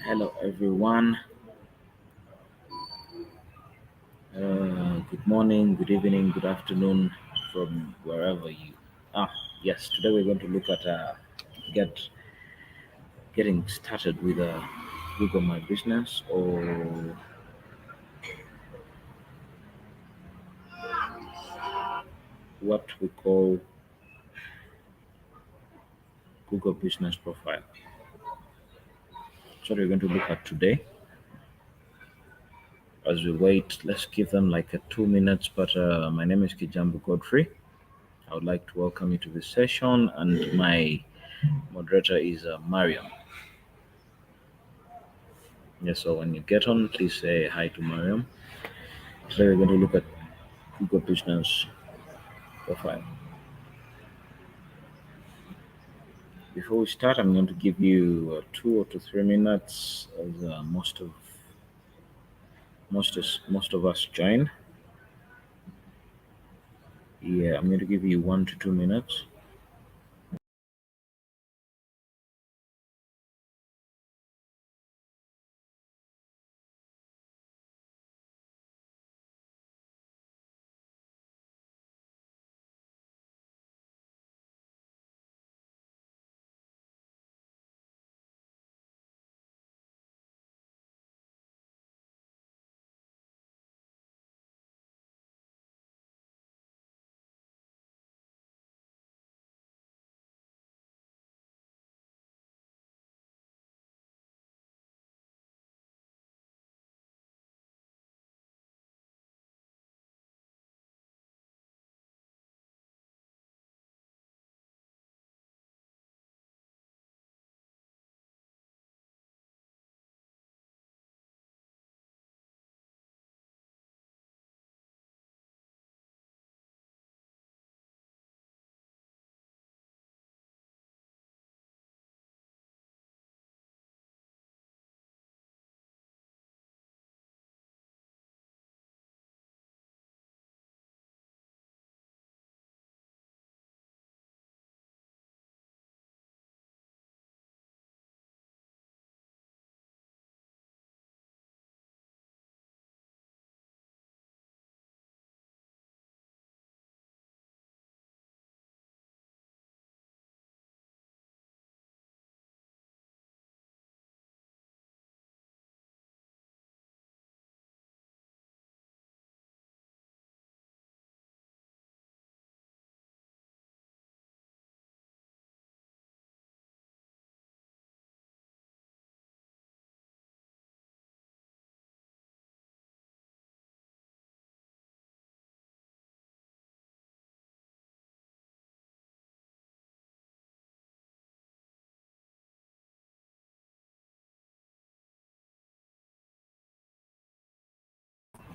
Hello, everyone. Good morning, good evening, good afternoon from wherever you are. Yes, today we're going to look at get getting started with Google My Business, or what we call Google Business Profile. So we're going to look at today. As we wait, let's give them like a 2 minutes. But my name is Kijambu Godfrey. I would like to welcome you to this session, and my moderator is Mariam. Yes, so when you get on, please say hi to Mariam. Today we're going to look at Google Business Profile. Before we start, I'm going to give you 2 or 3 minutes, as most of us join. Yeah, I'm going to give you 1 to 2 minutes.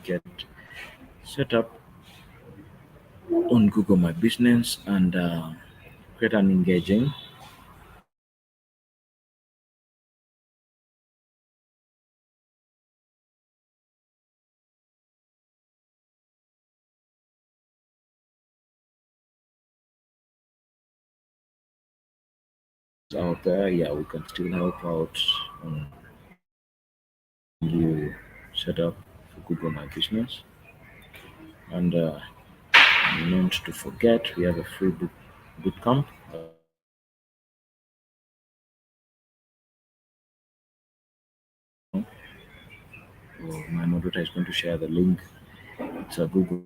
Get set up on Google My Business and create an engaging out there. Yeah, we can still help out on you set up for Google My Business. And not to forget, we have a free boot camp. My moderator is going to share the link. It's a Google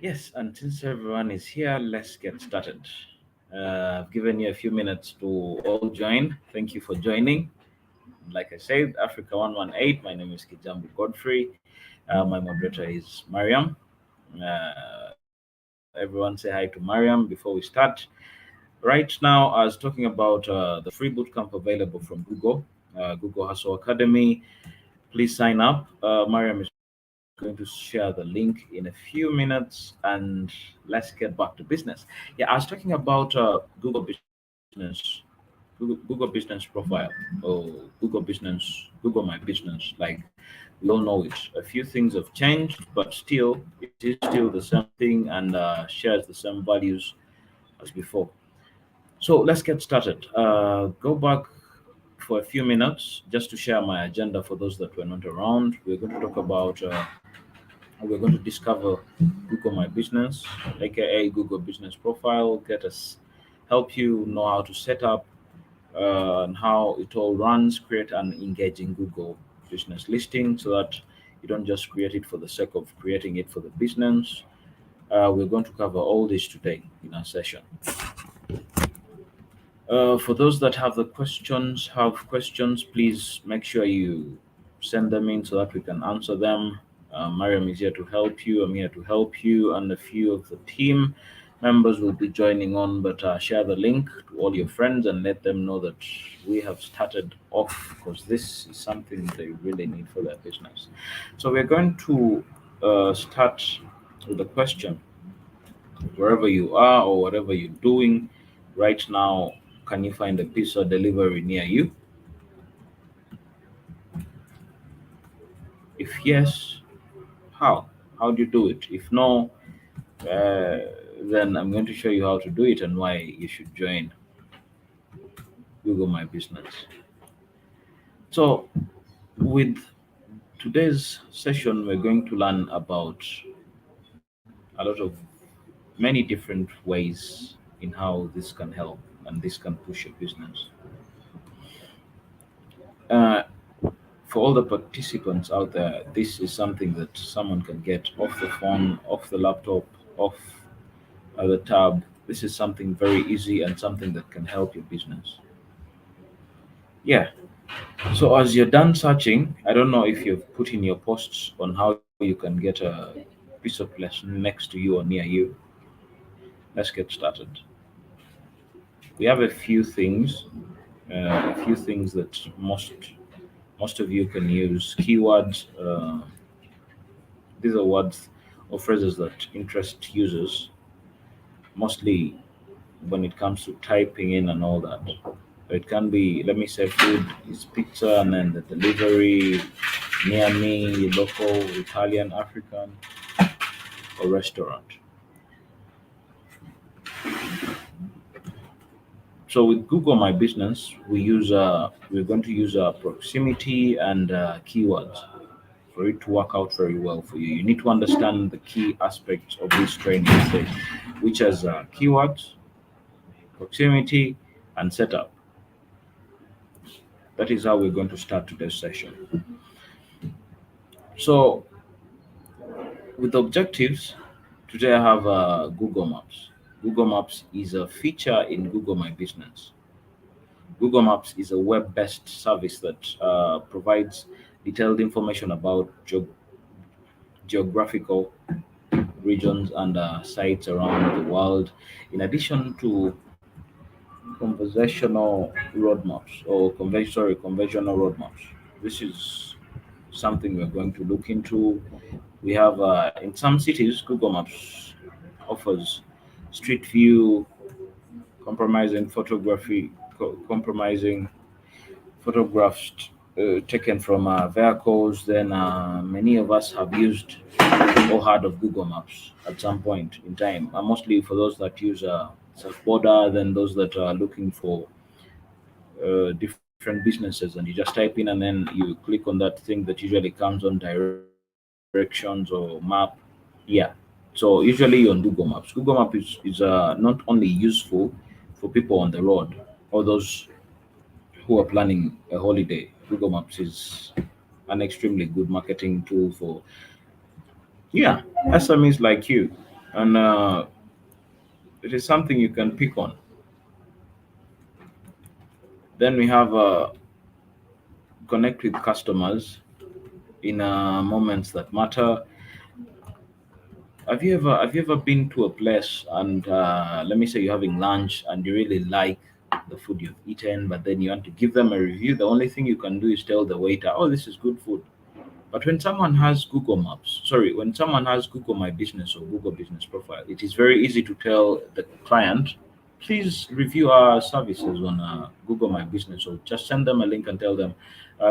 Yes, and since everyone is here, let's get started. I've given you a few minutes to all join. Thank you for joining. Like I said, Africa 118. My name is Kijambu Godfrey. My moderator is Mariam. Everyone say hi to Mariam before we start. Right now, I was talking about the free bootcamp available from Google, Google Hustle Academy. Please sign up. Mariam is going to share the link in a few minutes, and let's get back to business. Yeah, I was talking about Google Business Profile, or Google My Business. Like we all know it. A few things have changed, but still, it is still the same thing and shares the same values as before. So let's get started. Go back for a few minutes just to share my agenda for those that were not around. We're going to talk about, we're going to discover Google My Business, aka Google Business Profile, help you know how to set up and how it all runs, create an engaging Google business listing so that you don't just create it for the sake of creating it for the business. We're going to cover all this today in our session. For those that have questions, please make sure you send them in so that we can answer them. Mariam is here to help you. I'm here to help you, and a few of the team members will be joining on. But share the link to all your friends and let them know that we have started off because this is something they really need for their business. So we're going to start with a question wherever you are or whatever you're doing right now. Can you find a pizza delivery near you? If yes, how? How do you do it? If no, then I'm going to show you how to do it and why you should join Google My Business. So, with today's session, we're going to learn about a lot of many different ways in how this can help and this can push your business. Uh, for all the participants out there, this is something that someone can get off the phone, off the laptop, off the tab. This is something very easy and something that can help your business. Yeah. So as you're done searching, I don't know if you've put in your posts on how you can get a piece of place next to you or near you. Let's get started. We have a few things that most of you can use. Keywords. These are words or phrases that interest users, mostly when it comes to typing in and all that. It can be, let me say, food is pizza, and then the delivery, near me, local, Italian, African, or restaurant. So with Google My Business, we're going to use proximity and keywords for it to work out very well for you. You need to understand the key aspects of this training today, which is keywords, proximity, and setup. That is how we're going to start today's session. So, with objectives, today I have Google Maps. Google Maps is a feature in Google My Business. Google Maps is a web based service that provides detailed information about geographical regions and sites around the world, in addition to conventional roadmaps. This is something we're going to look into. We have in some cities, Google Maps offers street view, compromising photography, compromising photographs taken from vehicles. Then many of us have used or heard of Google Maps at some point in time. Mostly for those that use self-border, then those that are looking for different businesses, and you just type in and then you click on that thing that usually comes on directions or map. Yeah. So usually on Google Maps. Google Map is not only useful for people on the road or those who are planning a holiday. Google Maps is an extremely good marketing tool for, yeah, SMEs like you. and it is something you can pick on. Then we have connect with customers in moments that matter. Have you ever been to a place and let me say you're having lunch and you really like the food you've eaten, but then you want to give them a review? The only thing you can do is tell the waiter, "Oh, this is good food." But when someone has Google Maps, sorry, when someone has Google My Business or Google Business Profile, it is very easy to tell the client, please review our services on Google My Business, or just send them a link and tell them,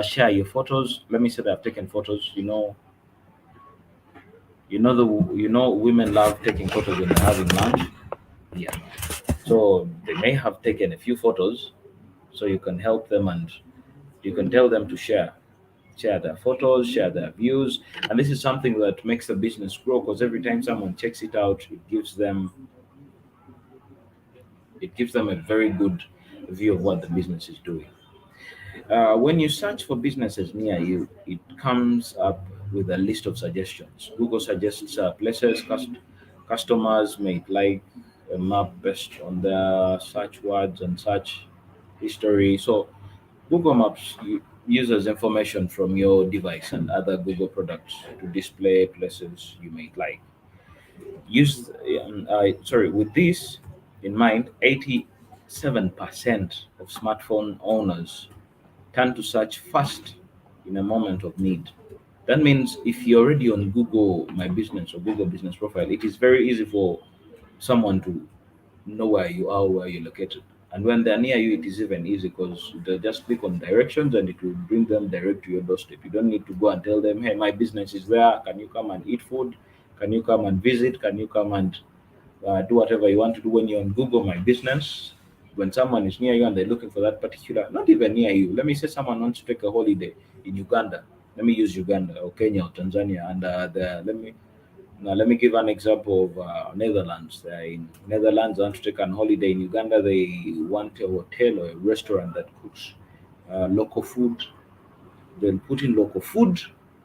share your photos. Let me say that I've taken photos. Women love taking photos when they're having lunch. Yeah. So they may have taken a few photos, so you can help them and you can tell them to share their photos, share their views, and this is something that makes the business grow because every time someone checks it out, it gives them a very good view of what the business is doing. When you search for businesses near you, it comes up with a list of suggestions. Google suggests places customers may like a map based on their search words and search history. So Google Maps uses information from your device and other Google products to display places you may like. With this in mind, 87% of smartphone owners turn to search first in a moment of need. That means if you're already on Google My Business or Google Business Profile, it is very easy for someone to know where you are, where you're located. And when they're near you, it is even easy because they just click on directions and it will bring them direct to your doorstep. You don't need to go and tell them, hey, my business is there. Can you come and eat food? Can you come and visit? Can you come and do whatever you want to do when you're on Google My Business? When someone is near you and they're looking for that particular, not even near you, let me say someone wants to take a holiday in Uganda. Let me use Uganda or Kenya or Tanzania, and let me give an example of Netherlands. They're in Netherlands, want to take an holiday in Uganda. They want a hotel or a restaurant that cooks local food. They'll put in local food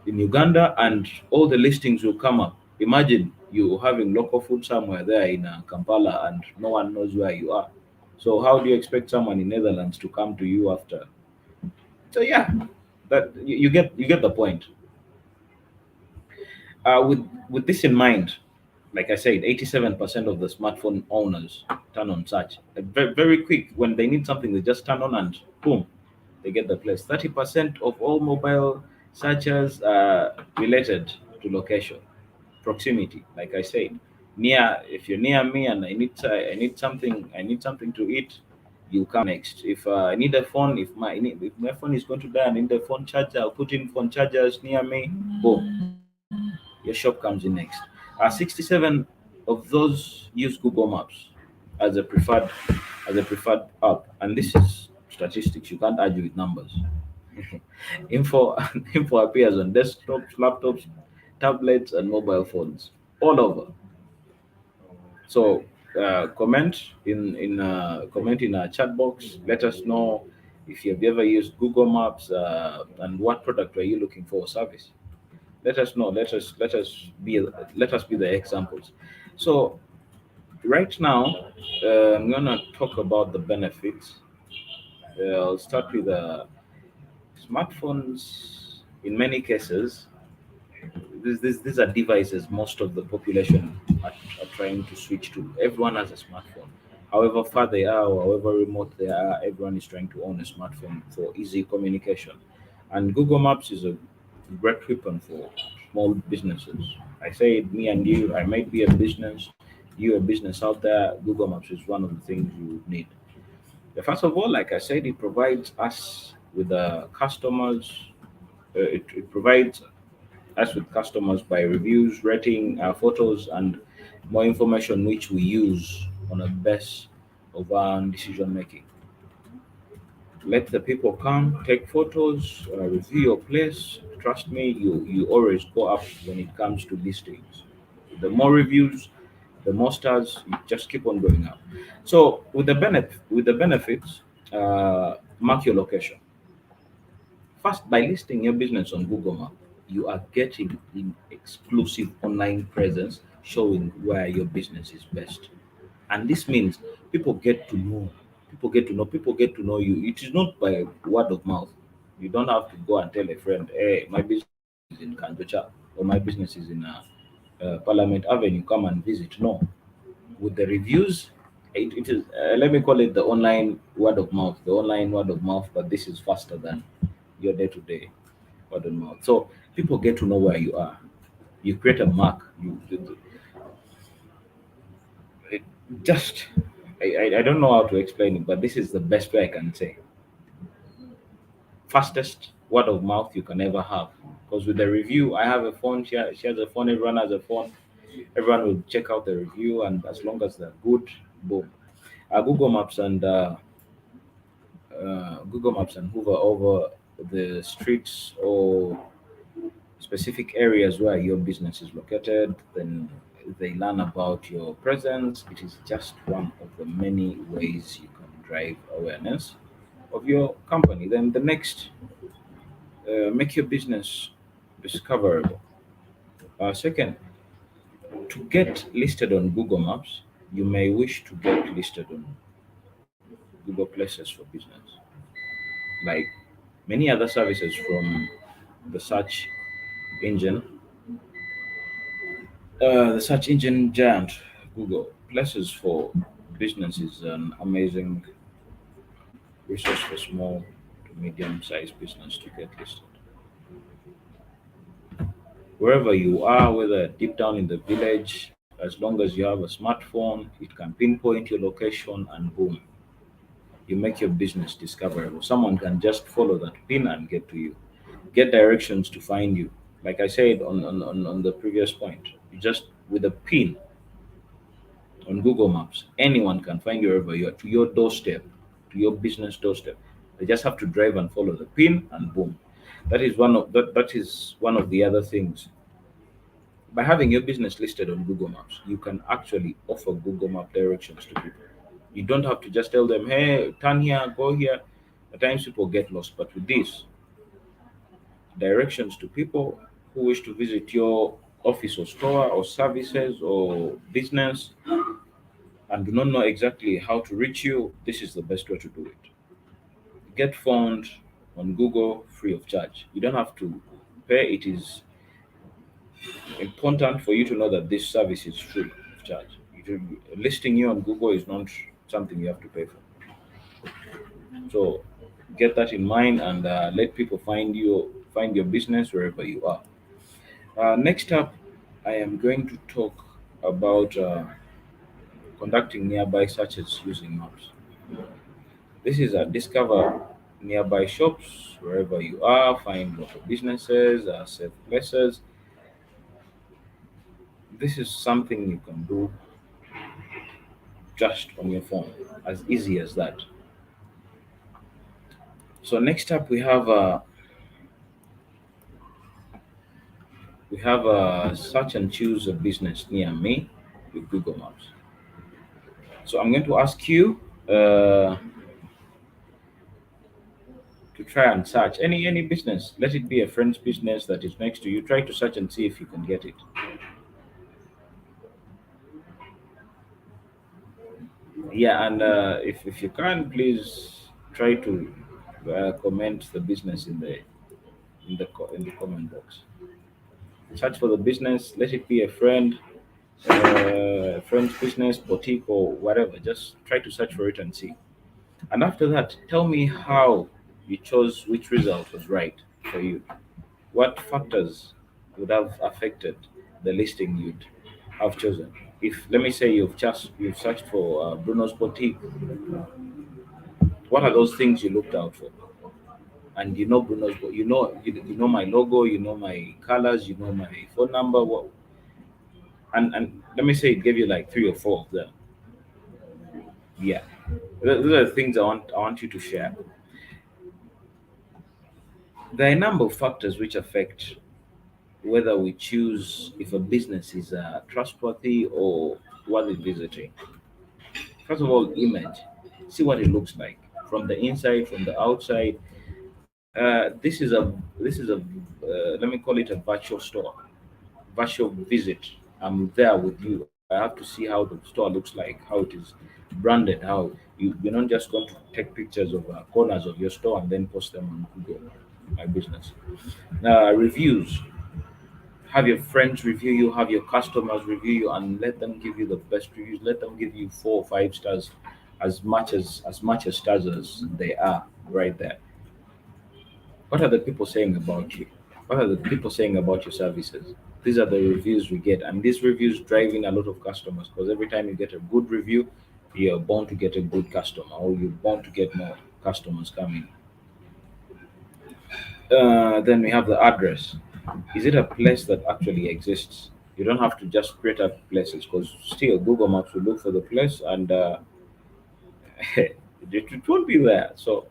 in Uganda, and all the listings will come up. Imagine you having local food somewhere there in Kampala, and no one knows where you are. So how do you expect someone in Netherlands to come to you after? So yeah, that you get the point. With this in mind, like I said, 87% of the smartphone owners turn on search. Very, very quick. When they need something, they just turn on and boom, they get the place. 30% of all mobile searches are related to location, proximity. Like I said, if you're near me and I need something to eat, you come next. If I need a phone, if my phone is going to die and I need a phone charger, I'll put in phone chargers near me. Boom, your shop comes in next. 67 of those use Google Maps as a preferred as a preferred app, and this is statistics. You can't argue with numbers. info info appears on desktops, laptops, tablets, and mobile phones all over. So comment in our chat box. Let us know if you've ever used Google Maps and what product are you looking for or service. Let us know. Let us be the examples. So right now, I'm gonna talk about the benefits. I'll start with smartphones. In many cases, these are devices most of the population are trying to switch to. Everyone has a smartphone. However far they are or however remote they are, everyone is trying to own a smartphone for easy communication. And Google Maps is a great weapon for small businesses. I say me and you, I might be a business, you a business out there. Google Maps is one of the things you need. First of all, like I said, it provides us with the customers. It provides us with customers by reviews, rating, photos, and more information which we use on a base of our decision making. Let the people come, take photos, review your place. Trust me, you always go up when it comes to listings. The more reviews, the more stars, you just keep on going up. So with the benefits, mark your location. First, by listing your business on Google Map, you are getting an exclusive online presence showing where your business is best. And this means people get to know, people get to know you. It is not by word of mouth. You don't have to go and tell a friend, hey, my business is in Kandocha or my business is in Parliament Avenue, come and visit. No, with the reviews, it is, let me call it the online word of mouth, but this is faster than your day-to-day word of mouth. So people get to know where you are. You create a mark. It just, I don't know how to explain it, but this is the best way I can say. Fastest word of mouth you can ever have. Because with the review, I have a phone, she has a phone, everyone has a phone. Everyone will check out the review, and as long as they're good, boom. Google Maps and Google Maps and hover over the streets or specific areas where your business is located, then they learn about your presence. It is just one of the many ways you can drive awareness of your company. Then the next, make your business discoverable. Second, to get listed on Google Maps, you may wish to get listed on Google Places for business. Like many other services from the search engine, the search engine giant Google, Places for business is an amazing resource for small to medium sized business to get listed. Wherever you are, whether deep down in the village, as long as you have a smartphone, it can pinpoint your location and boom, you make your business discoverable. Someone can just follow that pin and get to you, get directions to find you. Like I said on the previous point, you just with a pin on Google Maps, anyone can find you wherever you are, to your doorstep, to your business doorstep. They just have to drive and follow the pin, and boom. That is one of the other things. By having your business listed on Google Maps, you can actually offer Google Map directions to people. You don't have to just tell them, hey, turn here, go here. At times people get lost, but with this, directions to people who wish to visit your office or store or services or business and do not know exactly how to reach you, this is the best way to do it. Get found on Google free of charge. You don't have to pay. It is important for you to know that this service is free of charge. Listing you on Google is not something you have to pay for. So get that in mind and let people find your business wherever you are. Next up, I am going to talk about conducting nearby searches using maps. This is a discover nearby shops wherever you are, find local businesses, safe places. This is something you can do just on your phone, as easy as that. So next up, we have search and choose a business near me with Google Maps. So I'm going to ask you to try and search any business. Let it be a friend's business that is next to you. Try to search and see if you can get it. Yeah, and if you can, please try to comment the business in the comment box. Search for the business. Let it be a friend's business, boutique, or whatever. Just try to search for it and see. And after that, tell me how you chose which result was right for you. What factors would have affected the listing you'd have chosen? If let me say you've searched for Bruno's boutique, what are those things you looked out for? And you know you know my logo, you know my colors, you know my phone number. What and let me say it gave you like three or four of them. Yeah, those are the things I want you to share. There are a number of factors which affect whether we choose if a business is trustworthy or worthy visiting. First of all, image. See what it looks like from the inside, from the outside. This is a let me call it a virtual store, virtual visit. I'm there with you. I have to see how the store looks like, how it is branded, how you're not just going to take pictures of corners of your store and then post them on Google My Business. Reviews. Have your friends review you, have your customers review you, and let them give you the best reviews. Let them give you 4 or 5 stars, as much as stars as they are right there. What are the people saying about you? What are the people saying about your services? These are the reviews we get, and these reviews drive in a lot of customers because every time you get a good review, you're bound to get a good customer, or you're bound to get more customers coming. Then we have the address. Is it a place that actually exists? You don't have to just create up places because still Google Maps will look for the place and it won't be there. So,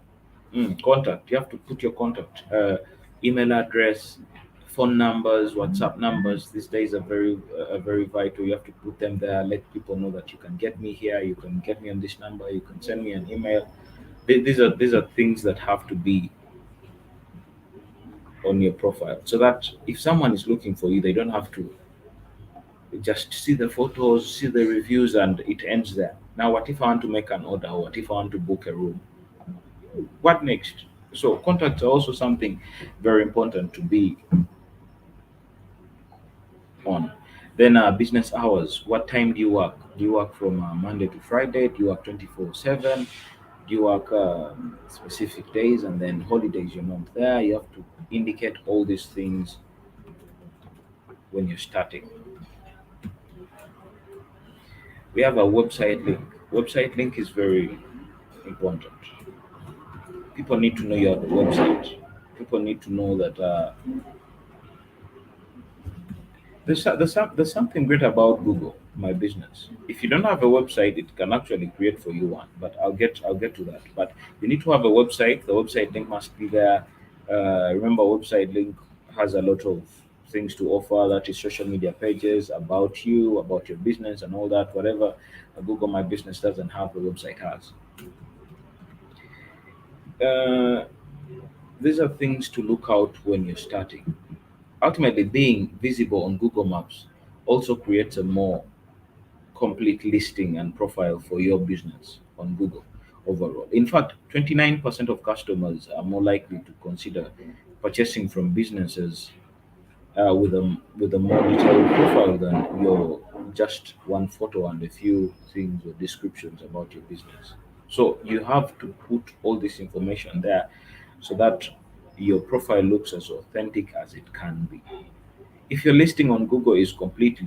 contact. You have to put your contact, email address, phone numbers, WhatsApp numbers. These days are very vital. You have to put them there. Let people know that you can get me here. You can get me on this number. You can send me an email. These are things that have to be on your profile so that if someone is looking for you, they don't have to just see the photos, see the reviews, and it ends there. Now, what if I want to make an order? What if I want to book a room? What next? So contacts are also something very important to be on. Then business hours. What time do you work? Do you work from Monday to Friday? Do you work 24/7? Do you work specific days and then holidays you're not there? You have to indicate all these things when you're starting. We have a website link. Website link is very important. People need to know your website. People need to know that there's something great about Google My Business. If you don't have a website, it can actually create for you one. But I'll get to that. But you need to have a website. The website link must be there. Remember, website link has a lot of things to offer. That is social media pages about you, about your business, and all that. Whatever Google My Business doesn't have, the website has. Uh, these are things to look out when you're starting. Ultimately, being visible on Google Maps also creates a more complete listing and profile for your business on Google overall. In fact, 29% of customers are more likely to consider purchasing from businesses with a more detailed profile than your just one photo and a few things or descriptions about your business. So you have to put all this information there so that your profile looks as authentic as it can be. If your listing on Google is complete,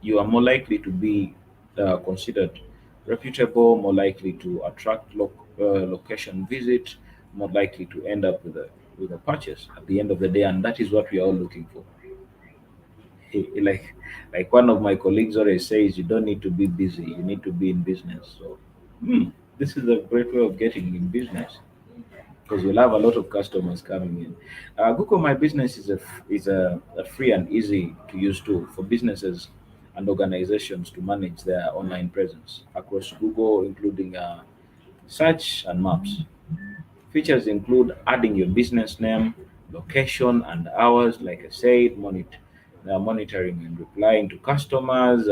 you are more likely to be considered reputable, more likely to attract location visit, more likely to end up with a purchase at the end of the day, and that is what we are all looking for. Like one of my colleagues always says, you don't need to be busy, you need to be in business. So, hmm, this is a great way of getting in business because you'll have a lot of customers coming in. Google My Business is a free and easy to use tool for businesses and organizations to manage their online presence across Google, including search and maps. Features include adding your business name, location, and hours, like I said, monitoring and replying to customers.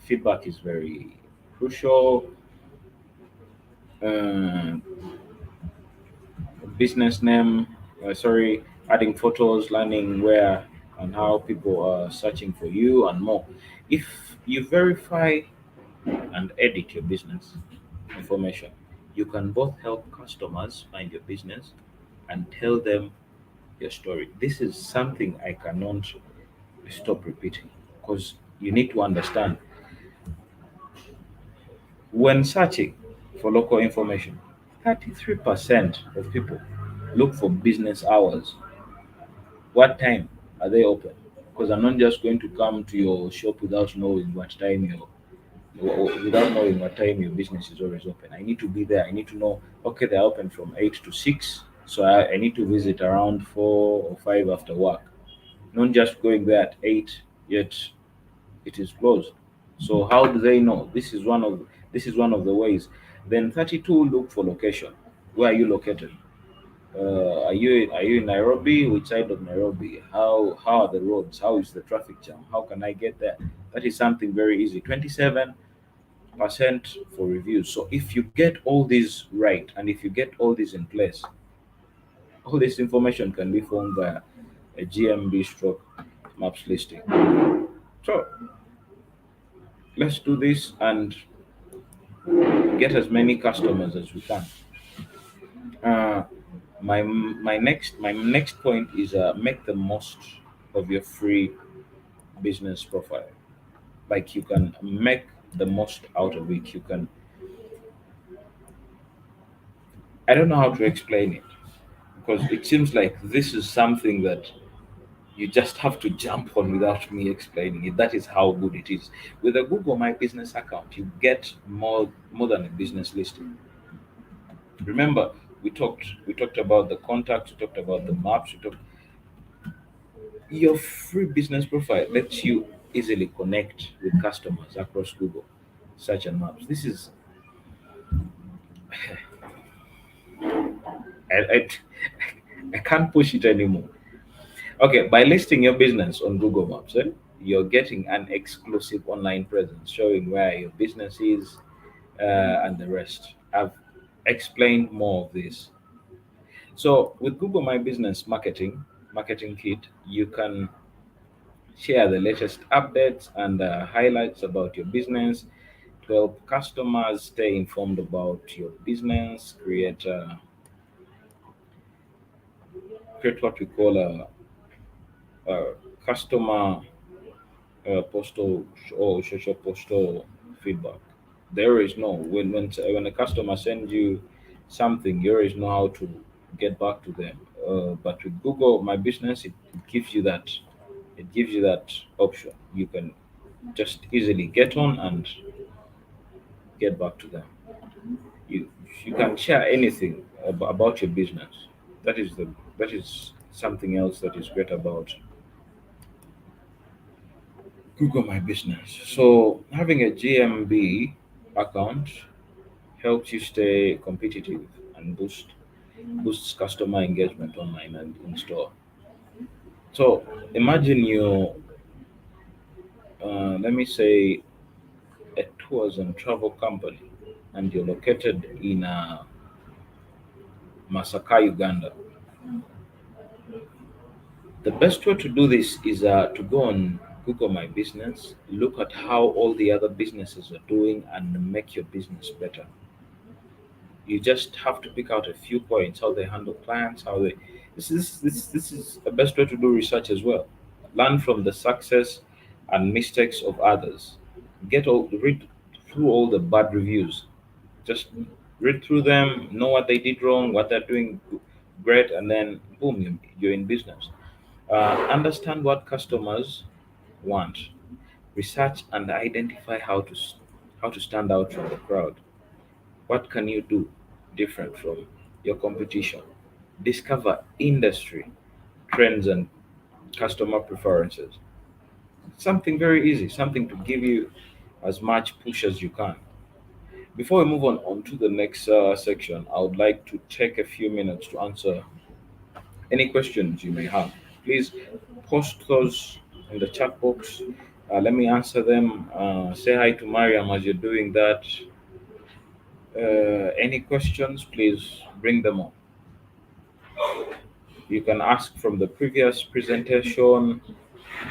Feedback is very crucial. Uh, business name, adding photos, learning where and how people are searching for you, and more. If you verify and edit your business information, you can both help customers find your business and tell them your story. This is something I cannot stop repeating because you need to understand when searching for local information, 33% of people look for business hours. What time are they open? Because I'm not just going to come to your shop without knowing what time your business is always open. I need to be there. I need to know. Okay, they're open from 8 to 6, so I need to visit around 4 or 5 after work. Not just going there at 8, yet it is closed. So how do they know? This is one of the ways. Then 32 look for location. Where are you located? Are you in Nairobi? Which side of Nairobi? How are the roads? How is the traffic jam? How can I get there? That is something very easy. 27% for reviews. So if you get all these right, and if you get all these in place, all this information can be found via a GMB stroke maps listing. So let's do this and get as many customers as we can. Uh, my next point is make the most of your free business profile. Like you can make the most out of it. You can. I don't know how to explain it because it seems like this is something that you just have to jump on without me explaining it. That is how good it is. With a Google My Business account, you get more than a business listing. Remember, we talked about the contacts, we talked about the maps, we talked your free business profile lets you easily connect with customers across Google search and maps. This is I, I can't push it anymore. Okay, by listing your business on Google Maps, you're getting an exclusive online presence showing where your business is and the rest. I've explained more of this. So with Google My Business marketing kit, you can share the latest updates and highlights about your business to help customers stay informed about your business. Create what we call a customer postal or social postal feedback. There is no when a customer sends you something, there is no how to get back to them. But with Google My Business, it gives you that. It gives you that option. You can just easily get on and get back to them. You you can share anything about your business. That is something else that is great about Google My Business. So having a GMB account helps you stay competitive and boosts customer engagement online and in store. So imagine let me say, a tours and travel company, and you're located in Masaka, Uganda. The best way to do this is to go on Google My Business, look at how all the other businesses are doing, and make your business better. You just have to pick out a few points: how they handle clients, how they. This is the best way to do research as well. Learn from the success and mistakes of others. Read through all the bad reviews. Just read through them, know what they did wrong, what they're doing great, and then boom, you're in business. Understand what customers want. Research and identify how to stand out from the crowd. What can you do different from your competition? Discover industry trends and customer preferences. Something very easy, something to give you as much push as you can. Before we move on to the next section, I would like to take a few minutes to answer any questions you may have. Please post those in the chat box. Let me answer them. Say hi to Mariam as you're doing that. Any questions, please bring them up. You can ask from the previous presentation,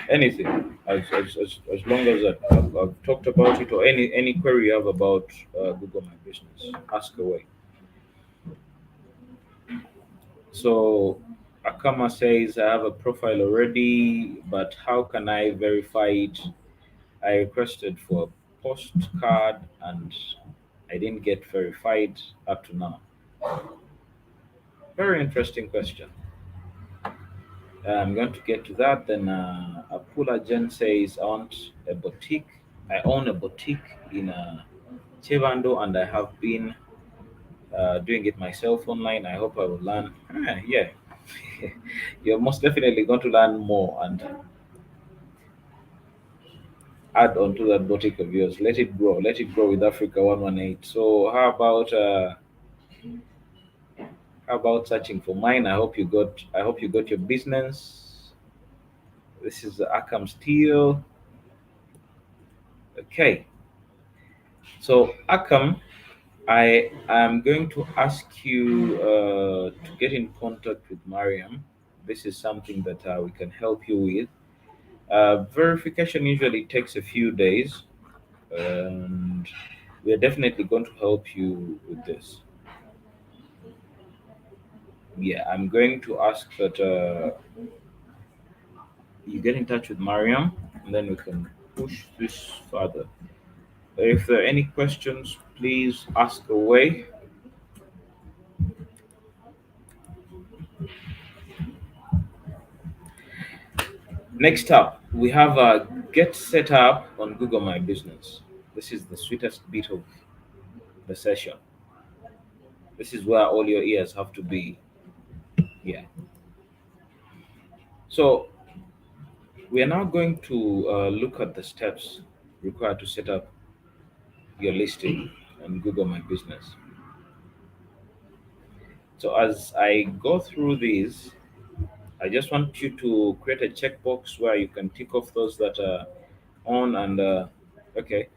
anything, as long as I've talked about it, or any query you have about Google My Business, ask away. So Akama says, I have a profile already, but how can I verify it? I requested for a postcard and I didn't get verified up to now. Very interesting question. I'm going to get to that. Then Apula Jen says, I own a boutique in Chevando, and I have been doing it myself online. I hope I will learn. Yeah, you're most definitely going to learn more and add on to that boutique of yours. Let it grow. Let it grow with Africa 118. So How about searching for mine? I hope you got your business. This is the Arkham Steel. Okay. So Arkham, I am going to ask you to get in contact with Mariam. This is something that we can help you with. Verification usually takes a few days, and we are definitely going to help you with this. Yeah, I'm going to ask that you get in touch with Mariam, and then we can push this further. If there are any questions, please ask away. Next up, we have Get Set Up on Google My Business. This is the sweetest bit of the session. This is where all your ears have to be. Yeah. So we are now going to look at the steps required to set up your listing on Google My Business. So as I go through these, I just want you to create a checkbox where you can tick off those that are on and okay,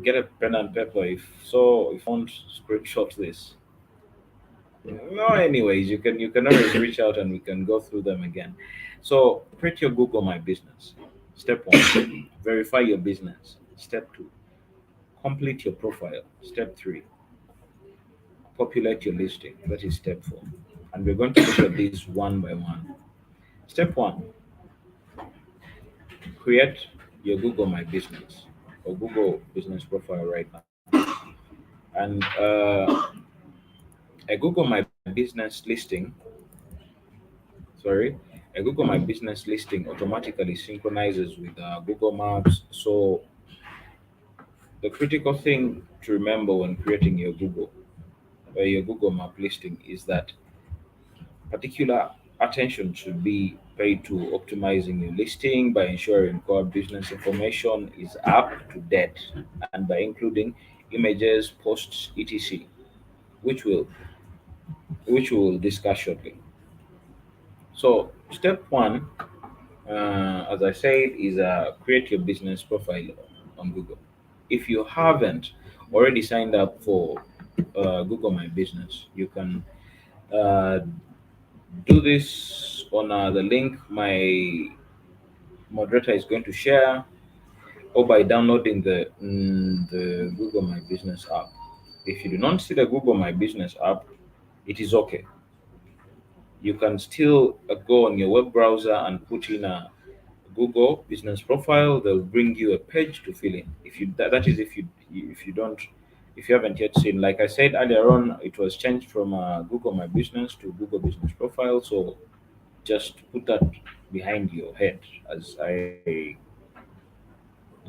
get a pen and paper if you want screenshot this. No, anyways, you can always reach out and we can go through them again. So create your Google My Business. Step one, verify your business. Step two, complete your profile. Step three, populate your listing. That is step four. And we're going to look at these one by one. Step one, create your Google My Business or Google Business profile right now. And a Google My Business listing, sorry, a Google My Business listing automatically synchronizes with Google Maps. So the critical thing to remember when creating your Google Map listing is that particular attention should be paid to optimizing your listing by ensuring core business information is up to date and by including images, posts, etc., which will which we will discuss shortly. So, step one, as I said, is create your business profile on Google. If you haven't already signed up for Google My Business, you can uh, do this on the link my moderator is going to share, or by downloading the Google My Business app. If you do not see the Google My Business app, it is okay. You can still go on your web browser and put in a Google business profile. They'll bring you a page to fill in. If you that is if you don't if you haven't yet seen, like I said earlier on, it was changed from Google My Business to Google Business Profile. So just put that behind your head as I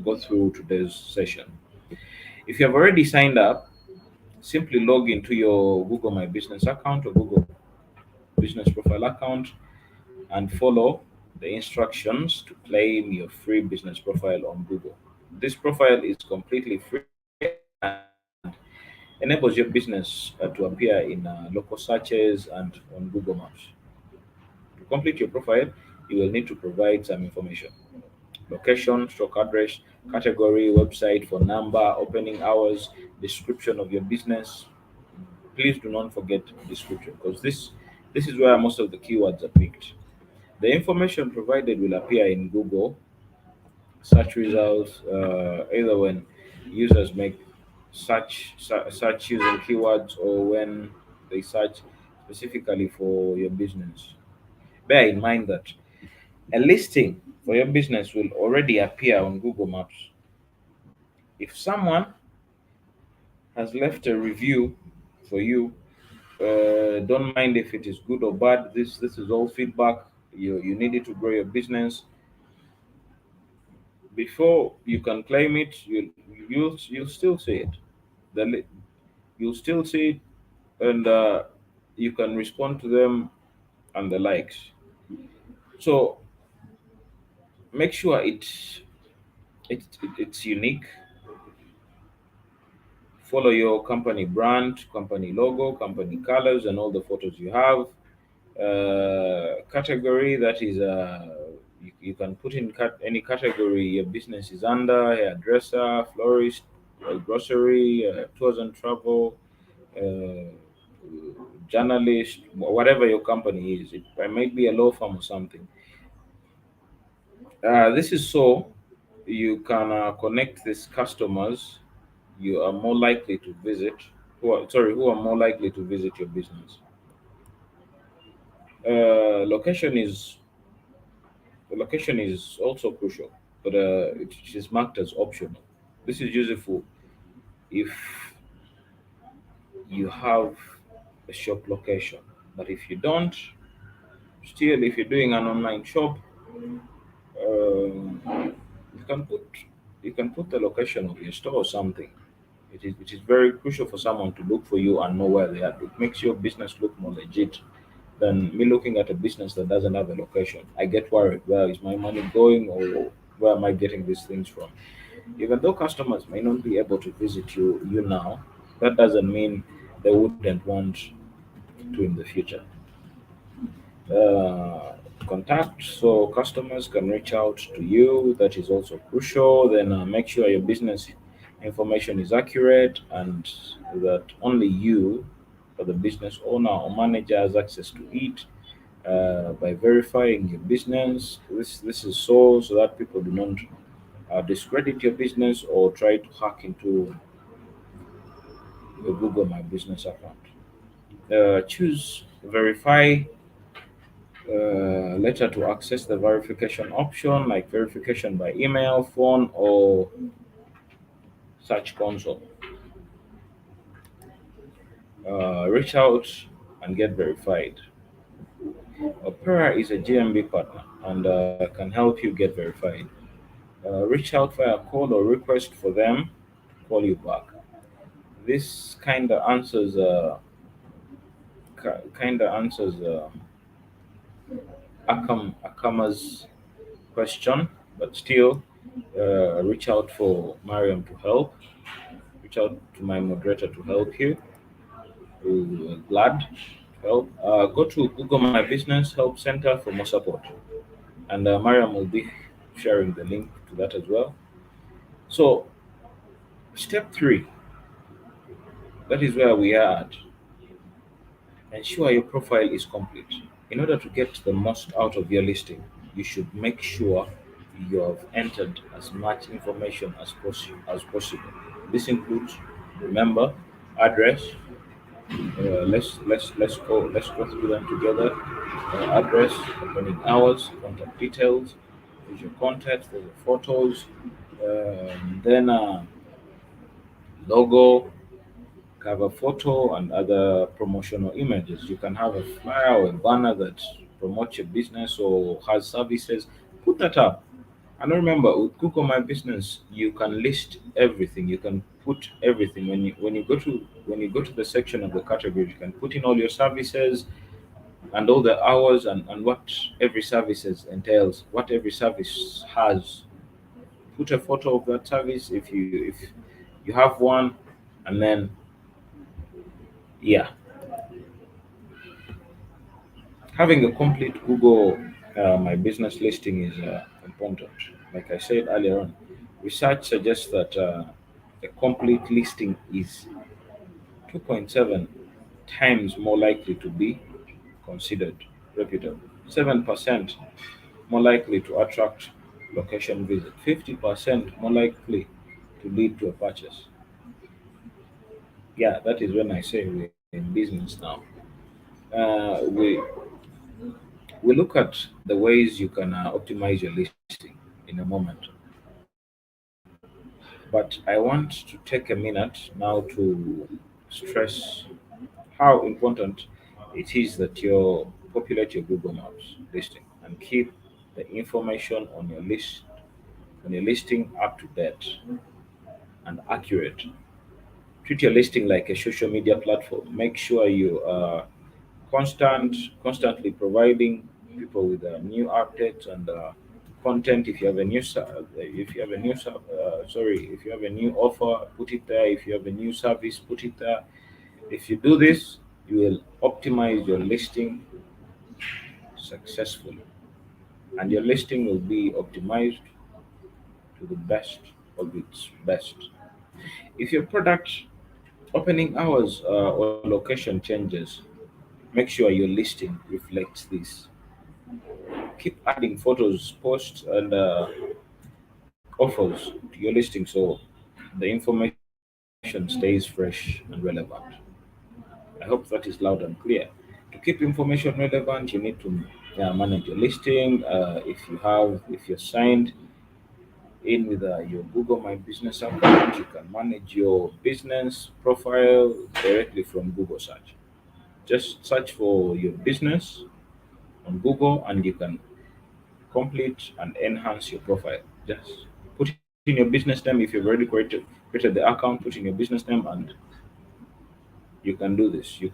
go through today's session. If you have already signed up, simply log into your Google My Business account or Google Business Profile account and follow the instructions to claim your free business profile on Google. This profile is completely free and enables your business to appear in local searches and on Google Maps. To complete your profile, you will need to provide some information: location, stock address, category, website, phone number, opening hours, description of your business. Please do not forget description because this is where most of the keywords are picked. The information provided will appear in Google search results either when users make search using keywords or when they search specifically for your business. Bear in mind that a listing for your business will already appear on Google Maps. If someone has left a review for you, don't mind if it is good or bad. This is all feedback. You need it to grow your business. Before you can claim it, you'll still see it. The li- you'll still see it, and you can respond to them and the likes. So make sure it's unique, Follow your company brand, company logo, company colors, and all the photos you have. Category, that is, you can put in any category your business is under: hairdresser, florist, grocery, tours and travel, uh, journalist, whatever your company is. It might be a law firm or something. This is so you can connect these customers you are more likely to visit, who are more likely to visit your business. Location is The location is also crucial, but it is marked as optional. This is useful if you have a shop location, but if you don't, still, if you're doing an online shop, um, you can put the location of your store or something. It is very crucial for someone to look for you and know where they are. It makes your business look more legit than me looking at a business that doesn't have a location. I get worried. Where is my money going, or where am I getting these things from? Even though customers may not be able to visit you now, that doesn't mean they wouldn't want to in the future. uh, Contact so customers can reach out to you. That is also crucial. Then make sure your business information is accurate and that only you or the business owner or manager has access to it. By verifying your business, this is so that people do not discredit your business or try to hack into your Google My Business account. Choose verify later to access the verification option, like verification by email, phone, or search console. Reach out and get verified. Opera is a GMB partner and can help you get verified. Reach out via call or request for them to call you back. This kind of answers Akama's question, but still, reach out for Mariam to help. Reach out to my moderator to help you. We're glad to help. Go to Google My Business Help Center for more support, and Mariam will be sharing the link to that as well. So, step three, that is where we are at. Ensure your profile is complete. In order to get the most out of your listing, you should make sure you have entered as much information as possible. This includes, remember, address. Let's go through them together. Address, opening hours, contact details, visual content for the photos, then logo, cover photo, and other promotional images. You can have a flyer or a banner that promotes your business or has services. Put that up. And remember, with Google My Business, you can list everything. You can put everything. When you go to the section of the category, you can put in all your services and all the hours and what every services entails, what every service has. Put a photo of that service if you have one, and then yeah, having a complete Google My Business listing is important. Like I said earlier on, research suggests that a complete listing is 2.7 times more likely to be considered reputable, 7% more likely to attract location visit, 50% more likely to lead to a purchase. Yeah, that is when I say we're in business now. We look at the ways you can optimize your listing in a moment, but I want to take a minute now to stress how important it is that you populate your Google Maps listing and keep the information on your listing up to date and accurate. Treat your listing like a social media platform. Make sure you are constantly providing people with new updates and content. If you have a new if you have a new if you have a new offer, put it there. If you have a new service, put it there. If you do this, you will optimize your listing successfully, and your listing will be optimized to the best of its best. If your product opening hours or location changes, make sure your listing reflects this. Keep adding photos, posts, and offers to your listing so the information stays fresh and relevant. I hope that is loud and clear. To keep information relevant, you need to manage your listing. If you're signed in with your Google My Business account, you can manage your business profile directly from Google search. Just search for your business on Google and you can complete and enhance your profile. Just put in your business name. If you've already created the account, put in your business name and you can do this. You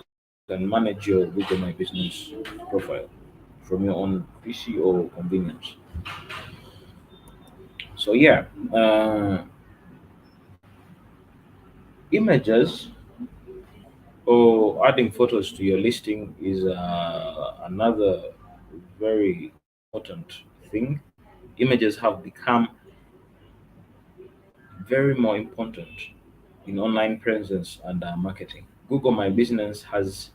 can manage your Google My Business profile from your own PC or convenience. So yeah, uh, images or adding photos to your listing is another very important thing. Images have become very more important in online presence and marketing. Google My Business has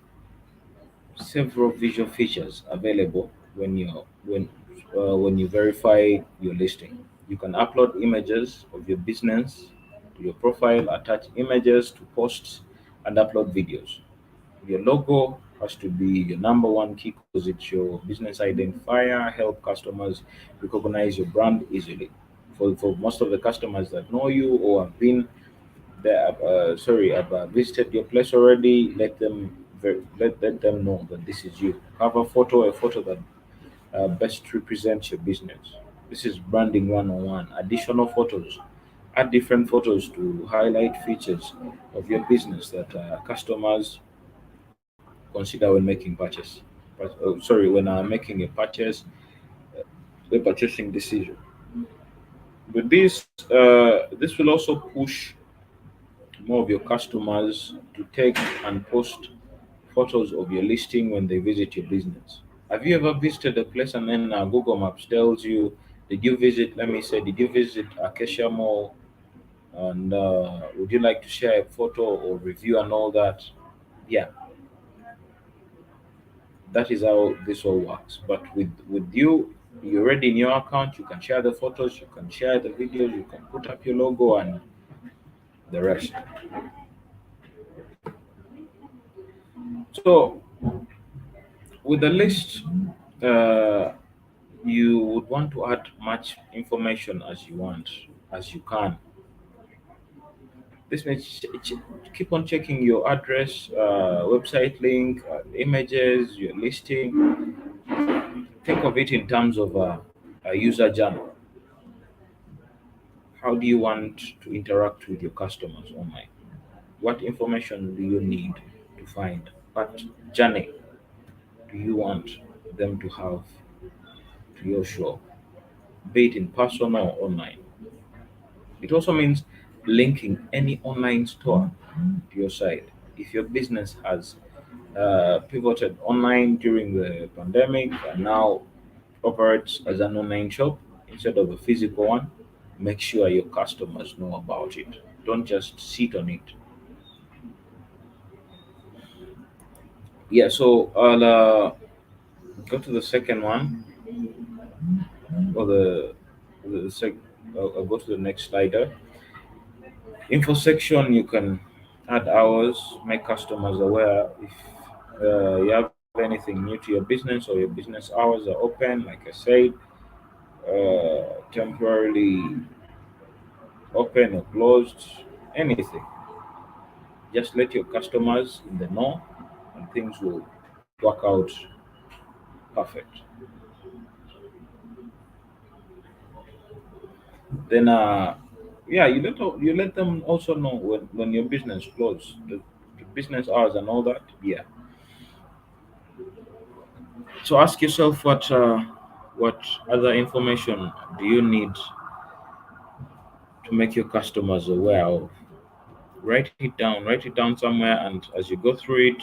several visual features available when you verify your listing. You can upload images of your business to your profile, attach images to posts, and upload videos. Your logo has to be your number one key because it's your business identifier, help customers recognize your brand easily. For most of the customers that know you or have been there, have visited your place already, let them know that this is you. Have a photo that best represents your business. This is branding 101. Additional photos. Add different photos to highlight features of your business that customers consider when making purchase. When making a purchase, a purchasing decision. With this will also push more of your customers to take and post photos of your listing when they visit your business. Have you ever visited a place and then Google Maps tells you, did you visit, let me say, did you visit Acacia Mall? And would you like to share a photo or review and all that? Yeah, that is how this all works. But with you, you're already in your account, you can share the photos, you can share the videos, you can put up your logo and the rest. So with the list, uh, you would want to add much information as you want, as you can. This means keep on checking your address, website link, images, your listing. Think of it in terms of a user journey. How do you want to interact with your customers online? What information do you need to find? What journey do you want them to have to your shop, be it in person or online? It also means linking any online store to your site. If your business has pivoted online during the pandemic and now operates as an online shop instead of a physical one, make sure your customers know about it. Don't just sit on it. Yeah, so I'll go to the second one, or the sec. I'll go to the next slider. Info section, you can add hours, make customers aware if you have anything new to your business or your business hours are open, like I said, temporarily open or closed, anything. Just let your customers in the know and things will work out perfect. Then, yeah, you let them also know when your business close, the business hours and all that. Yeah. So ask yourself what. What other information do you need to make your customers aware of? Write it down somewhere, and as you go through it,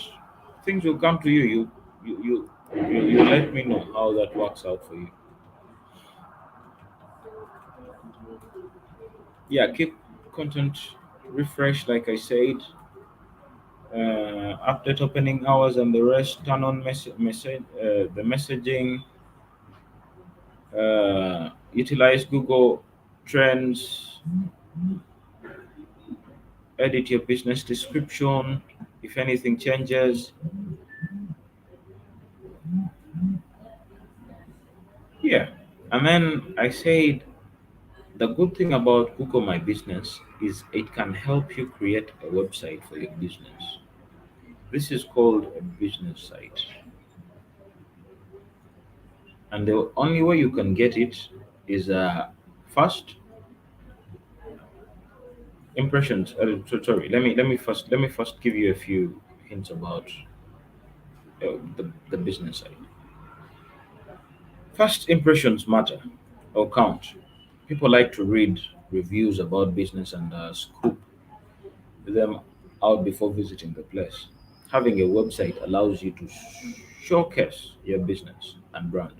things will come to you. You let me know how that works out for you. Yeah, keep content refresh, like I said. Update opening hours and the rest. Turn on the messaging. Utilize Google Trends. Edit your business description. If anything changes, yeah. And then I said the good thing about Google My Business is it can help you create a website for your business. This is called a business site. And the only way you can get it is first impressions. Sorry, let me first give you a few hints about the business side. First impressions matter or count. People like to read reviews about business and scoop them out before visiting the place. Having a website allows you to showcase your business and brand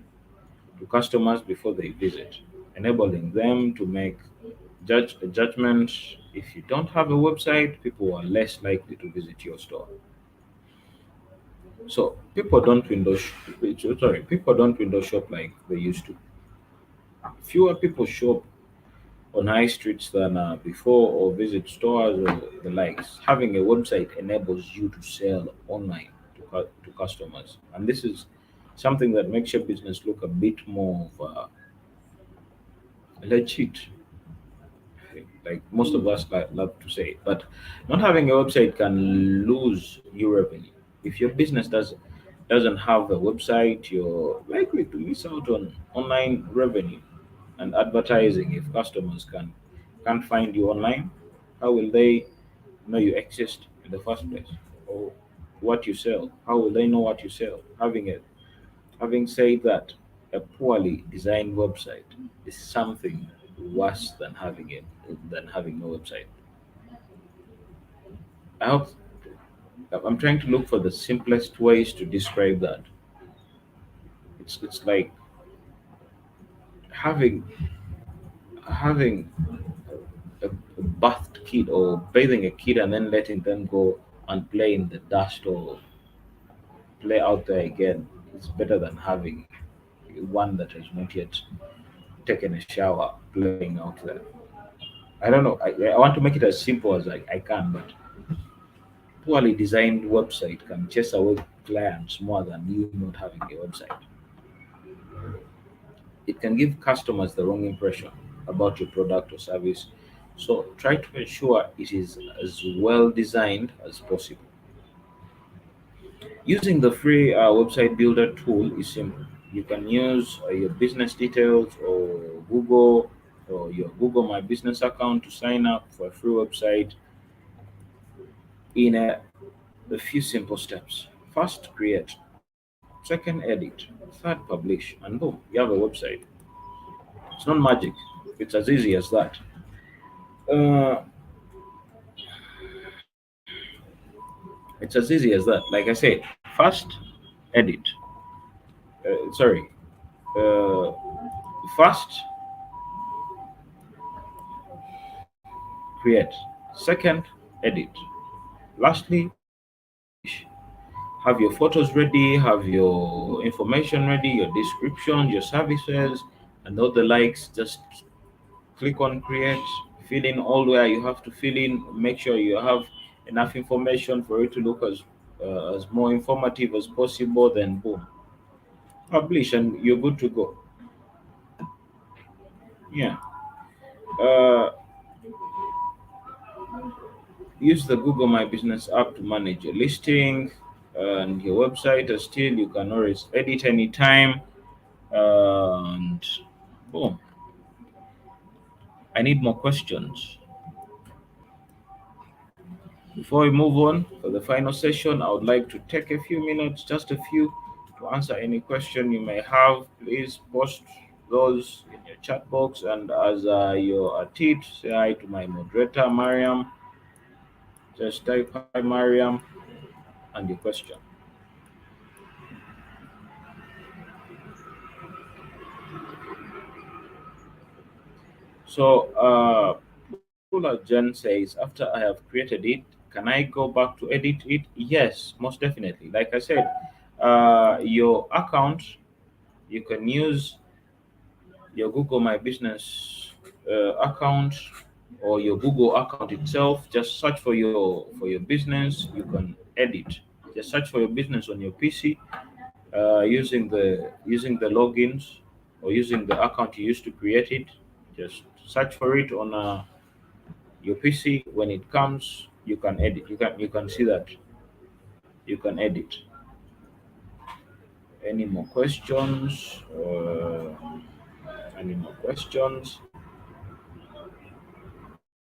to customers before they visit, enabling them to make judge a judgment. If you don't have a website, people are less likely to visit your store. So people don't window shop like they used to. Fewer people shop on high streets than before or visit stores or the likes. Having a website enables you to sell online to customers, and this is something that makes your business look a bit more of legit, like most of us love to say. But not having a website can lose your revenue. If your business doesn't have a website, you're likely to miss out on online revenue and advertising. If customers can't find you online, how will they know you exist in the first place, or what you sell? How will they know what you sell? Having said that, a poorly designed website is something worse than having no website. I hope I'm trying to look for the simplest ways to describe that. It's like having having a bathed kid or bathing a kid and then letting them go and play in the dust or play out there again. It's better than having one that has not yet taken a shower playing out there. I don't know. I want to make it as simple as I can, but poorly designed website can chase away clients more than you not having a website. It can give customers the wrong impression about your product or service. So try to ensure it is as well designed as possible. Using the free website builder tool is simple. You can use your business details or Google or your Google My Business account to sign up for a free website in a few simple steps. First, create. Second, edit. Third, publish. And boom, you have a website. It's not magic. It's as easy as that. Uh, it's as easy as that. Like I said, first, edit. Sorry. Uh, First, create. Second, edit. Lastly, publish. Have your photos ready, have your information ready, your description, your services, and all the likes. Just click on create, fill in all where you have to fill in, make sure you have enough information for it to look as more informative as possible. Then boom, publish, and you're good to go. Yeah. Uh, Use the Google My Business app to manage your listing and your website. Still, you can always edit anytime. And boom, I need more questions. Before we move on for the final session, I would like to take a few minutes, just a few, To answer any question you may have, please post those in your chat box. And as you're at it, say hi to my moderator, Mariam. Just type hi, Mariam, and your question. So, Bula Jen says, after I have created it, can I go back to edit it? Yes, most definitely. Like I said, your account, you can use your Google My Business account or your Google account itself. Just search for your business. You can edit. Just search for your business on your PC using the logins or using the account you used to create it. Just search for it on your PC. When it comes, you can edit. You can see that you can edit. Any more questions? Any more questions?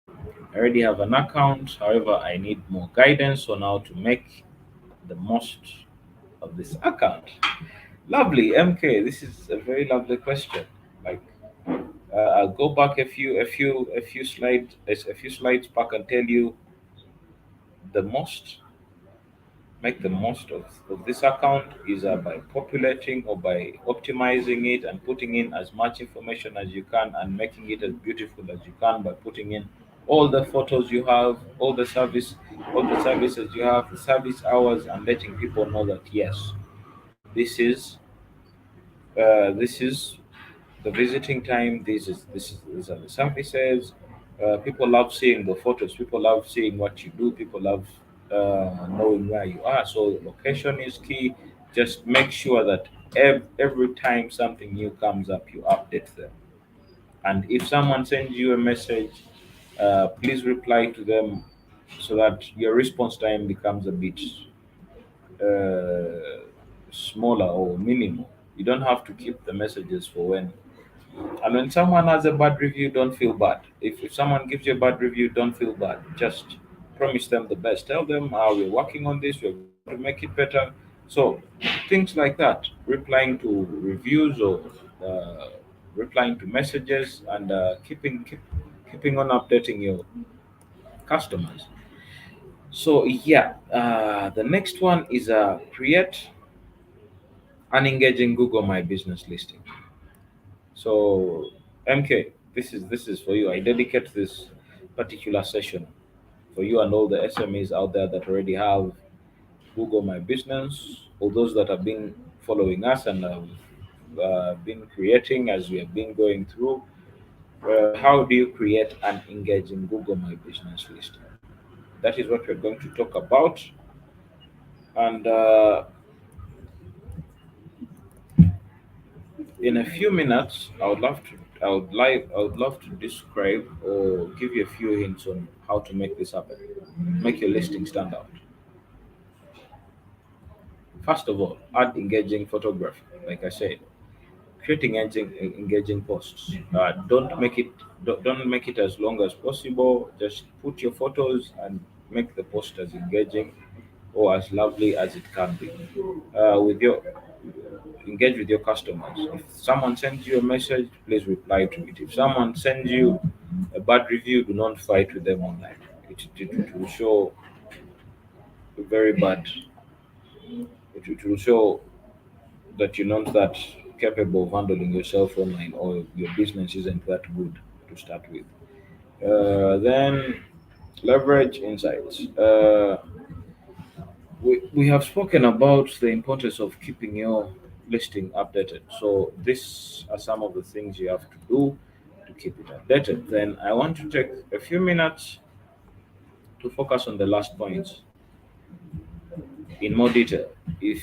I already have an account. However, I need more guidance on how to make the most of this account. Lovely, MK. This is a very lovely question. Like, I'll go back a few slides back and tell you the most make the most of this account is by populating or by optimizing it and putting in as much information as you can and making it as beautiful as you can by putting in all the photos you have, all the services you have, the service hours, and letting people know that yes, this is this is the visiting time. These are the services. People love seeing the photos. People love seeing what you do. People love knowing where you are. So location is key. Just make sure that every time something new comes up, you update them. And if someone sends you a message, please reply to them so that your response time becomes a bit uh, smaller or minimal. You don't have to keep the messages for and when someone has a bad review, don't feel bad. If someone gives you a bad review, don't feel bad. Just promise them the best. Tell them how we're working on this, we're going to make it better. So things like that, replying to reviews or uh, replying to messages and keeping on updating your customers. So yeah, the next one is create an engaging Google My Business listing. So, MK, this is for you. I dedicate this particular session for you and all the SMEs out there that already have Google My Business, or those that have been following us and have been creating as we have been going through. How do you create an engaging Google My Business listing? That is what we're going to talk about. And in a few minutes, I would love to describe or give you a few hints on how to make this happen. Make your listing stand out. First of all, add engaging photography. Like I said, creating engaging posts. Don't make it as long as possible. Just put your photos and make the post as engaging or as lovely as it can be. With your engage with your customers. If someone sends you a message, please reply to it. If someone sends you a bad review, do not fight with them online. It will show very bad. It will show that you're not that capable of handling yourself online or your business isn't that good to start with. Then leverage insights. We have spoken about the importance of keeping your listing updated. So these are some of the things you have to do to keep it updated. Then I want to take a few minutes to focus on the last points in more detail. If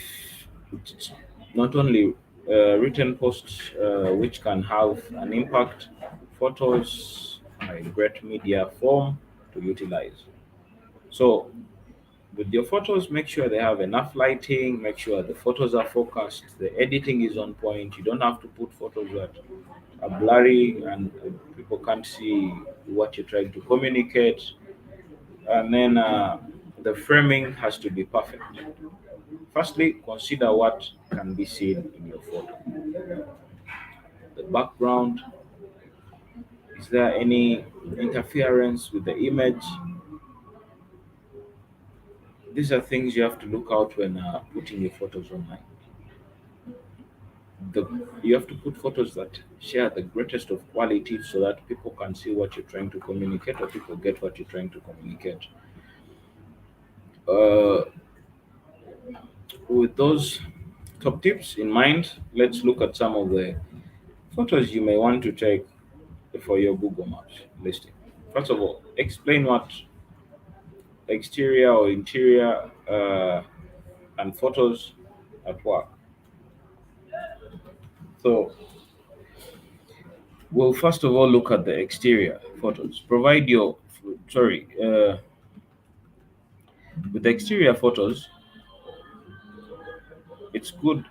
it's not only written posts which can have an impact, photos are a great media form to utilize. So with your photos, make sure they have enough lighting, make sure the photos are focused, the editing is on point. You don't have to put photos that are blurry and people can't see what you're trying to communicate. And then the framing has to be perfect. Firstly, consider what can be seen in your photo. The background, is there any interference with the image? These are things you have to look out when putting your photos online. You have to put photos that share the greatest of quality so that people can see what you're trying to communicate or people get what you're trying to communicate. Uh, with those top tips in mind, let's look at some of the photos you may want to take for your Google Maps listing. First of all, explain what exterior or interior and photos at work. So we'll first of all look at the exterior photos. Provide your sorry with the exterior photos. It's good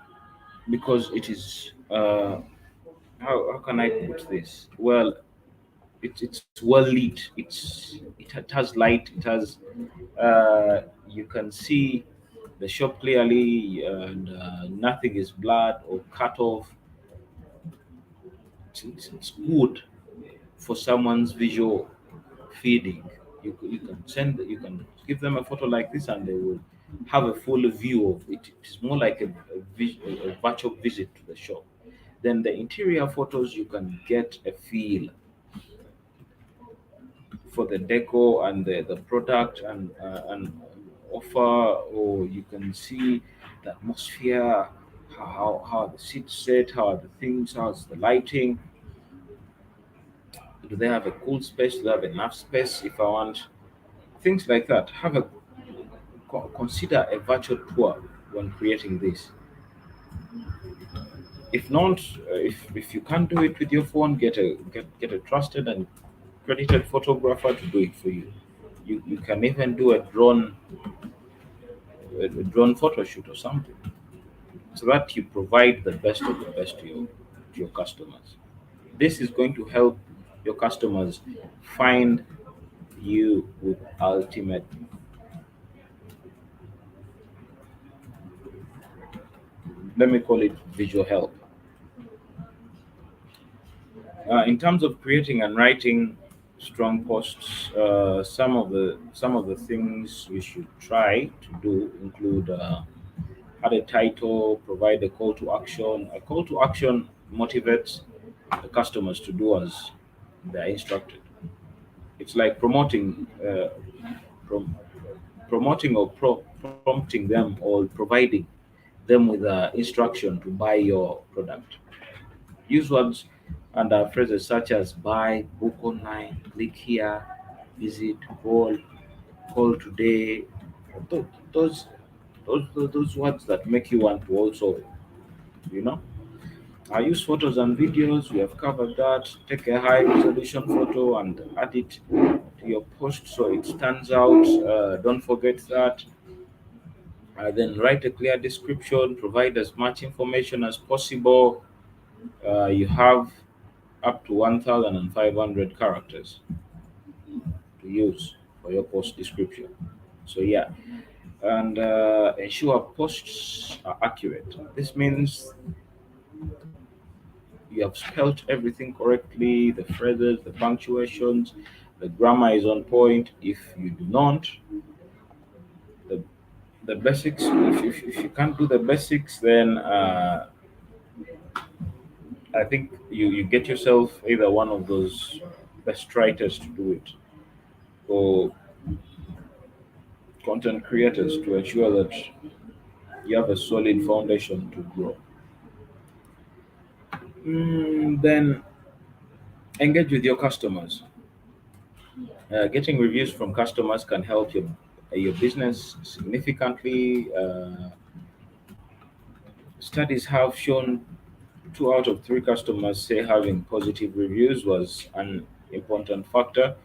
because it is how can I put this? Well, it's well lit. It has light. It has you can see the shop clearly, and nothing is blurred or cut off. It's good for someone's visual feeding. You can give them a photo like this, and they will have a full view of it. It's more like a virtual visit to the shop. Then the interior photos, you can get a feel for the decor and the product and offer, or you can see the atmosphere, how are the seats set, how are the things, how's the lighting, do they have a cool space, do they have enough space if I want things like that. Have a consider a virtual tour when creating this. If not, if you can't do it with your phone, get a trusted and credited photographer to do it for you. You can even do a drone photo shoot or something, so that you provide the best of the best to your customers. This is going to help your customers find you with ultimate, let me call it visual help. In terms of creating and writing strong posts, some of the things you should try to do include add a title, provide a call to action. A call to action motivates the customers to do as they're instructed. It's like prom- promoting or prompting them or providing them with instruction to buy your product. Use words and phrases such as buy, book online, click here, visit, call today. Tho- Those, those words that make you want to also, you know. I use photos and videos. We have covered that. Take a high resolution photo and add it to your post so it stands out. Don't forget that. Then write a clear description. Provide as much information as possible. You have up to 1,500 characters to use for your post description. So yeah, and ensure posts are accurate. This means you have spelt everything correctly, the phrases, the punctuations, the grammar is on point. If you do not, the the basics. If you can't do the basics, then I think you get yourself either one of those best writers to do it, or content creators to ensure that you have a solid foundation to grow. Then engage with your customers. Getting reviews from customers can help your business significantly. Studies have shown 2 out of 3 customers say having positive reviews was an important factor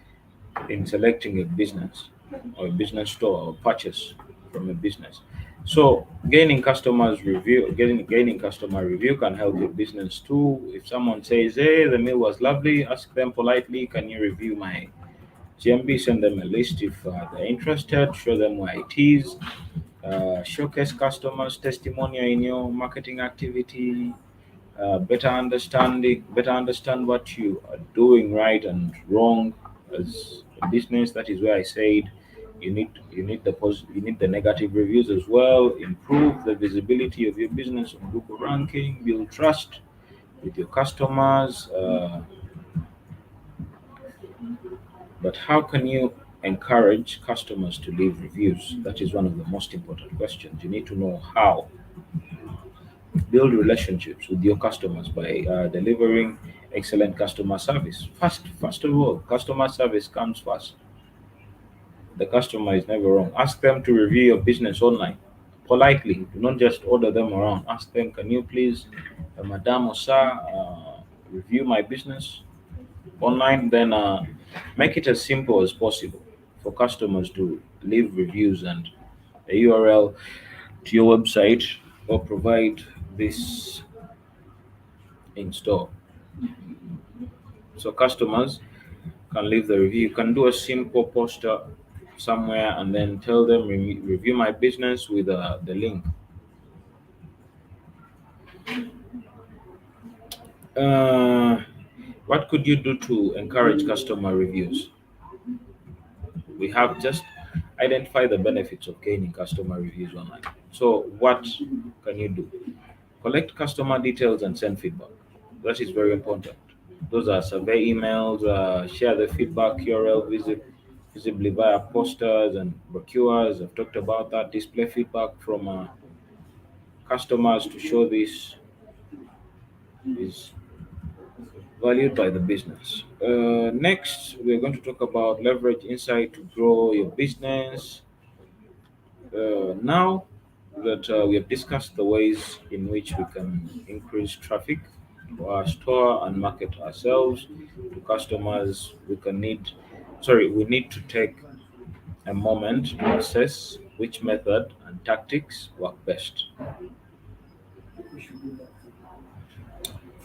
in selecting a business or a business store or purchase from a business. So gaining customer review can help your business too. If someone says, "Hey, the meal was lovely," ask them politely, "Can you review my GMB?" Send them a list if they're interested. Show them why it is. showcase customers' testimonial in your marketing activity. Better understand what you are doing right and wrong as a business. That is where I said you need the negative reviews as well. Improve the visibility of your business on Google ranking. Build trust with your customers. But how can you encourage customers to leave reviews? That is one of the most important questions. You need to know how. Build relationships with your customers by delivering excellent customer service. First of all, customer service comes first. The customer is never wrong. Ask them to review your business online politely. Do not just order them around. Ask them, can you please, Madam or Sir, review my business online? Then make it as simple as possible for customers to leave reviews and a URL to your website or provide this in store. So customers can leave the review. You can do a simple poster somewhere and then tell them review my business with the link. Uh, what could you do to encourage customer reviews? We have just identify the benefits of gaining customer reviews online. So what can you do? Collect customer details and send feedback. That is very important. Those are survey emails. Share the feedback URL visibly via posters and brochures. I've talked about that. Display feedback from customers to show this is valued by the business. Next, we're going to talk about leverage insight to grow your business. Now that we have discussed the ways in which we can increase traffic to our store and market ourselves to customers, we need to take a moment to assess which method and tactics work best.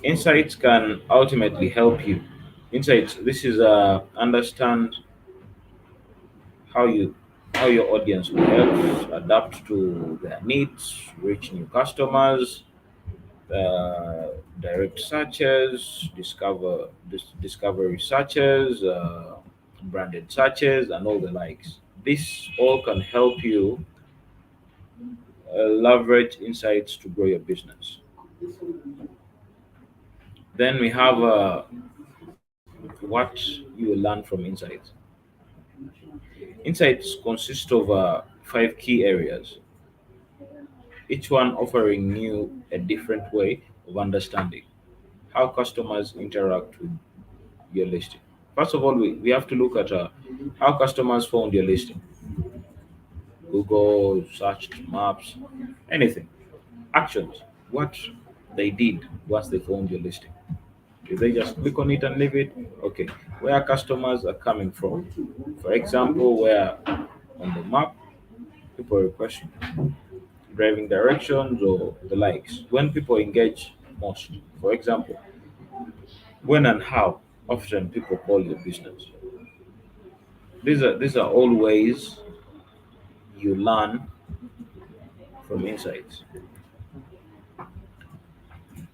Insights can ultimately help you. Insights. This is understand how you how your audience will help adapt to their needs, reach new customers, direct searches, discovery searches, branded searches, and all the likes. This all can help you leverage insights to grow your business. Then we have what you will learn from insights. Insights consist of five key areas, each one offering you a different way of understanding how customers interact with your listing. First of all, we have to look at how customers found your listing. Google, searched, maps, anything. Actions, what they did once they found your listing. If they just click on it and leave it, okay. Where customers are coming from. For example, where on the map people request driving directions or the likes. When people engage most, for example, when and how often people call your business. These are all ways you learn from insights.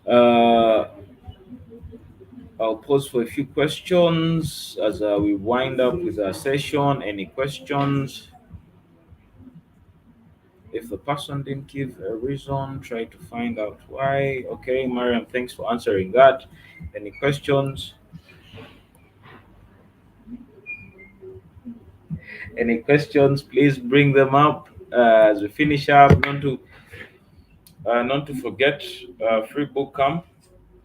Uh, I'll pause for a few questions as we wind up with our session. Any questions? If the person didn't give a reason, try to find out why. Okay, Mariam, thanks for answering that. Any questions? Any questions? Please bring them up as we finish up. Not to forget, free book camp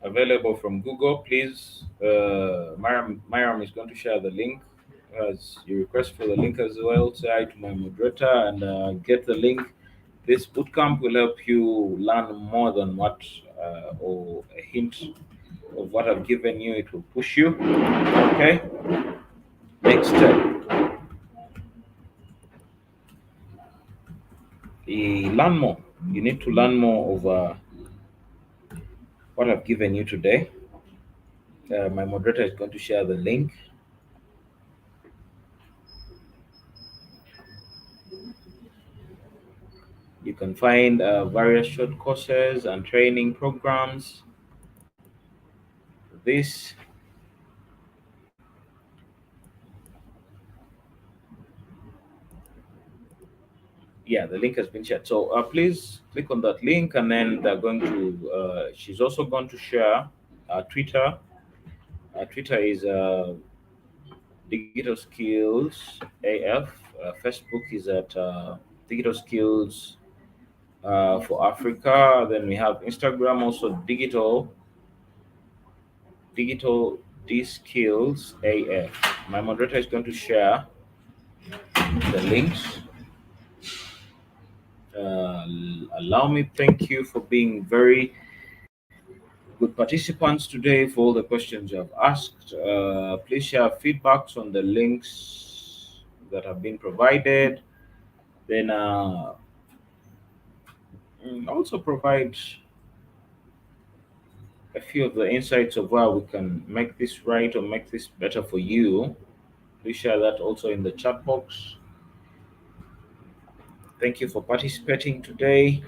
available from Google. Please, Myram is going to share the link as you request for the link as well. Say hi to my moderator and get the link. This bootcamp will help you learn more than what or a hint of what I've given you. It will push you. Okay. Next step. Learn more. You need to learn more of what I've given you today. My moderator is going to share the link. You can find various short courses and training programs. This, yeah, the link has been shared. So please click on that link, and then they're going to. She's also going to share Twitter. Twitter is Digital Skills AF. Facebook is at Digital Skills for Africa. Then we have Instagram, also Digital D Skills AF. My moderator is going to share the links. Allow me thank you for being very good participants today for all the questions you have asked. Please share feedbacks on the links that have been provided. Then also provide a few of the insights of how we can make this right or make this better for you. Please share that also in the chat box. Thank you for participating today.